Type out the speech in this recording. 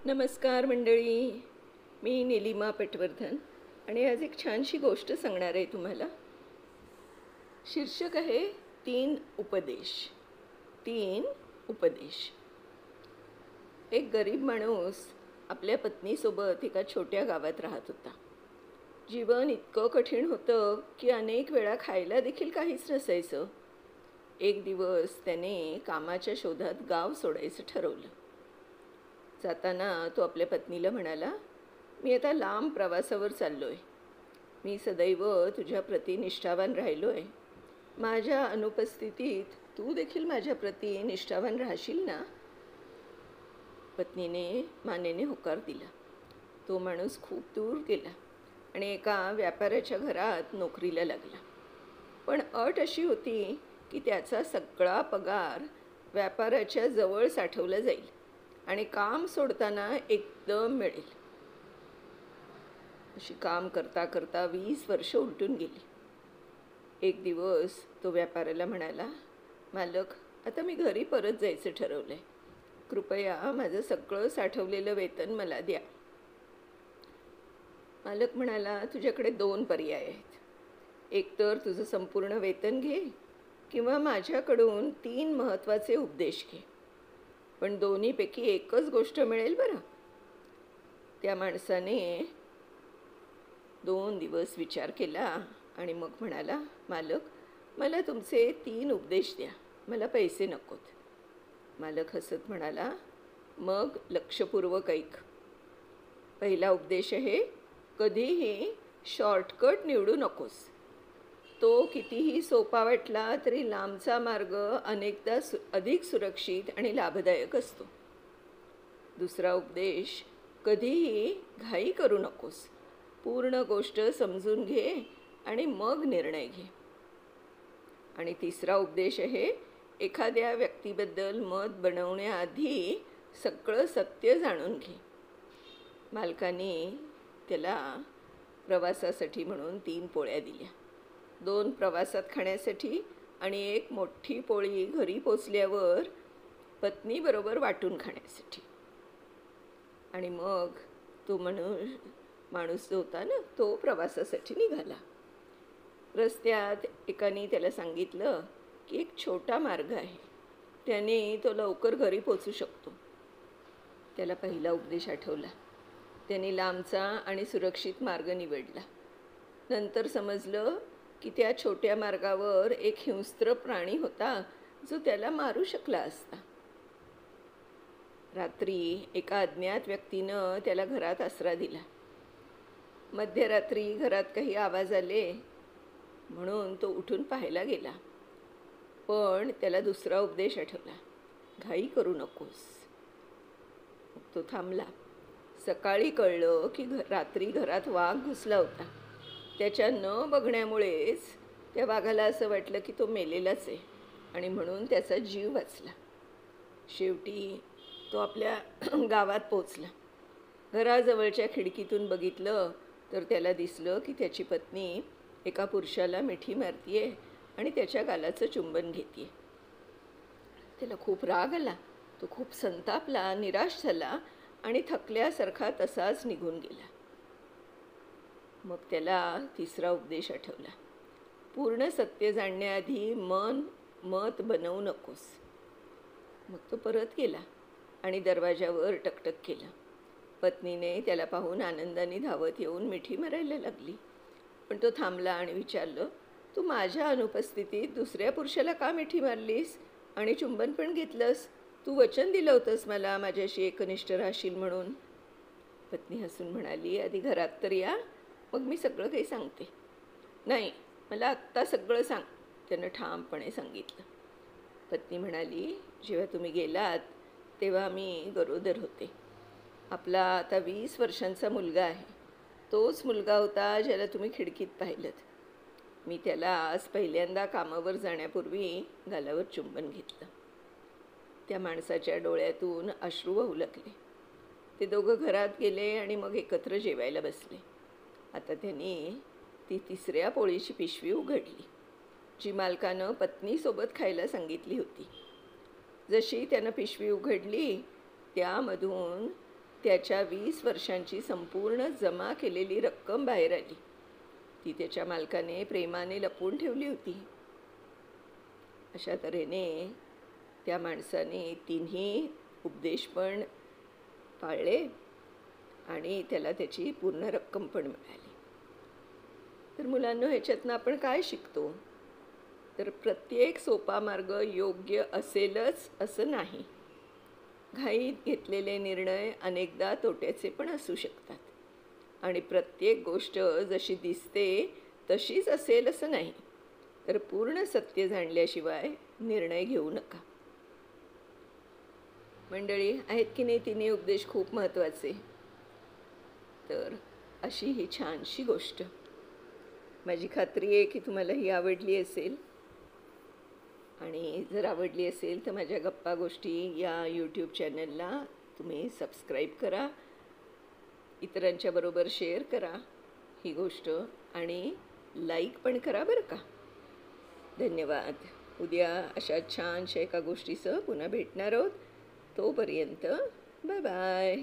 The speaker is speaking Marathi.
नमस्कार मंडळी. मी निलिमा पटवर्धन आणि आज एक छानशी गोष्ट सांगणार आहे तुम्हाला. शीर्षक आहे 3 उपदेश. 3 उपदेश. एक गरीब माणूस आपल्या पत्नीसोबत एका छोट्या गावात राहत होता. जीवन इतकं कठीण होतं की अनेक वेळा खायला देखील काहीच नसायचं. एक दिवस त्याने कामाच्या शोधात गाव सोडायचं ठरवलं. जाताना तो आपल्या पत्नीला म्हणाला, मी आता लांब प्रवासावर चाललो आहे. मी सदैव तुझ्याप्रती निष्ठावान राहिलो आहे. माझ्या अनुपस्थितीत तू देखील माझ्याप्रती निष्ठावान राहशील ना? पत्नीने मानेने होकार दिला. तो माणूस खूप दूर गेला आणि एका व्यापाऱ्याच्या घरात नोकरीला लागला. पण अट अशी होती की त्याचा सगळा पगार व्यापाऱ्याच्या जवळ साठवला जाईल आणि काम सोडताना एकदम मिळेल. अशी काम करता करता 20 वर्ष उलटून गेली. एक दिवस तो व्यापाऱ्याला म्हणाला, मालक, आता मी घरी परत जायचं ठरवलं आहे. कृपया माझं सगळं साठवलेलं वेतन मला द्या. मालक म्हणाला, तुझ्याकडे 2 पर्याय आहेत. एक तर तुझं संपूर्ण वेतन घे किंवा माझ्याकडून 3 महत्त्वाचे उपदेश घे. पण दोन्हीपैकी एकच गोष्ट मिळेल बरं. त्या माणसाने 2 दिवस विचार केला आणि मग म्हणाला, मालक, मला तुमचे 3 उपदेश द्या. मला पैसे नकोत. मालक हसत म्हणाला, मग लक्षपूर्वक ऐक. पहिला उपदेश आहे, कधीही शॉर्टकट निवडू नकोस. तो कितीही सोपा वाटला तरी लांबचा मार्ग अनेकदा अधिक सुरक्षित आणि लाभदायक असतो. दुसरा उपदेश, कधीही घाई करू नकोस. पूर्ण गोष्ट समजून घे आणि मग निर्णय घे. आणि तिसरा उपदेश आहे, एखाद्या व्यक्तीबद्दल मत बनवण्याआधी सगळं सत्य जाणून घे. मालकाने त्याला प्रवासासाठी म्हणून 3 पोळ्या दिल्या. 2 प्रवासात खाण्यासाठी आणि 1 मोठी पोळी घरी पोचल्यावर पत्नीबरोबर वाटून खाण्यासाठी. आणि मग तो माणूस जो होता ना, तो प्रवासासाठी निघाला. रस्त्यात एकाने त्याला सांगितलं की एक छोटा मार्ग आहे, त्याने तो लवकर घरी पोचू शकतो. त्याला पहिला उपदेश आठवला. त्याने लांबचा आणि सुरक्षित मार्ग निवडला. नंतर समजलं की त्या छोट्या मार्गावर एक हिंस्त्र प्राणी होता जो त्याला मारू शकला असता. रात्री एका अज्ञात व्यक्तीनं त्याला घरात आसरा दिला. मध्यरात्री घरात काही आवाज आले म्हणून तो उठून पाहायला गेला. पण त्याला दुसरा उपदेश आठवला, घाई करू नकोस. मग तो थांबला. सकाळी कळलं की रात्री घरात वाघ घुसला होता. त्याच्या न बघण्यामुळेच त्या वाघाला असं वाटलं की तो मेलेलाच आहे आणि म्हणून त्याचा जीव वाचला. शेवटी तो आपल्या गावात पोचला. घराजवळच्या खिडकीतून बघितलं तर त्याला दिसलं की त्याची पत्नी एका पुरुषाला मिठी मारतीये आणि त्याच्या गालाचं चुंबन घेते. त्याला खूप राग आला. तो खूप संतापला, निराश झाला आणि थकल्यासारखा तसाच निघून गेला. मग त्याला तिसरा उपदेश आठवला, पूर्ण सत्य जाणण्याआधी मत बनवू नकोस. मग तो परत गेला आणि दरवाजावर टकटक केलं. पत्नीने त्याला पाहून आनंदाने धावत येऊन मिठी मारायला लागली. पण तो थांबला आणि विचारलं, तू माझ्या अनुपस्थितीत दुसऱ्या पुरुषाला का मिठी मारलीस आणि चुंबन पण घेतलंस? तू वचन दिलं होतंस मला माझ्याशी एकनिष्ठ राहशील म्हणून. पत्नी हसून म्हणाली, आधी घरात तर या, मग मी सगळं काही सांगते. नाही, मला आत्ता सगळं सांग, त्यानं ठामपणे सांगितलं. पत्नी म्हणाली, जेव्हा तुम्ही गेलात तेव्हा मी गरोदर होते. आपला आता 20 वर्षांचा मुलगा आहे. तोच मुलगा होता ज्याला तुम्ही खिडकीत पाहिलं. मी त्याला आज पहिल्यांदा कामावर जाण्यापूर्वी गालावर चुंबन घेतलं. त्या माणसाच्या डोळ्यातून अश्रू वाहू लागले. ते दोघं घरात गेले आणि मग एकत्र जेवायला बसले. आता त्यांनी ती 3ऱ्या पोळीची पिशवी उघडली, जी मालकानं पत्नीसोबत खायला सांगितली होती. जशी त्यानं पिशवी उघडली त्यामधून त्याच्या 20 वर्षांची संपूर्ण जमा केलेली रक्कम बाहेर आली. ती त्याच्या मालकाने प्रेमाने लपवून ठेवली होती. अशा तऱ्हेने त्या माणसाने तिन्ही उपदेश पण पाळले आणि त्याला त्याची पूर्ण रक्कम पण मिळाली. तर मुलांनो, ह्याच्यातनं आपण काय शिकतो? तर प्रत्येक सोपा मार्ग योग्य असेलच असं नाही. घाईत घेतलेले निर्णय अनेकदा तोट्याचे पण असू शकतात आणि प्रत्येक गोष्ट जशी दिसते तशीच असेल असं नाही. तर पूर्ण सत्य जाणल्याशिवाय निर्णय घेऊ नका. मंडळी, आहेत की नाही तिन्ही उपदेश खूप महत्त्वाचे? तर अशी ही छानशी गोष्ट. माझी खात्री आहे की तुम्हाला ही आवडली असेल. आणि जर आवडली असेल तर माझ्या गप्पा गोष्टी या यूट्यूब चॅनलला तुम्ही सबस्क्राईब करा, इतरांच्याबरोबर शेअर करा ही गोष्ट आणि लाईक पण करा बरं का. धन्यवाद. उद्या अशा छानशा एका गोष्टीसह पुन्हा भेटणार आहोत. तोपर्यंत बाय बाय.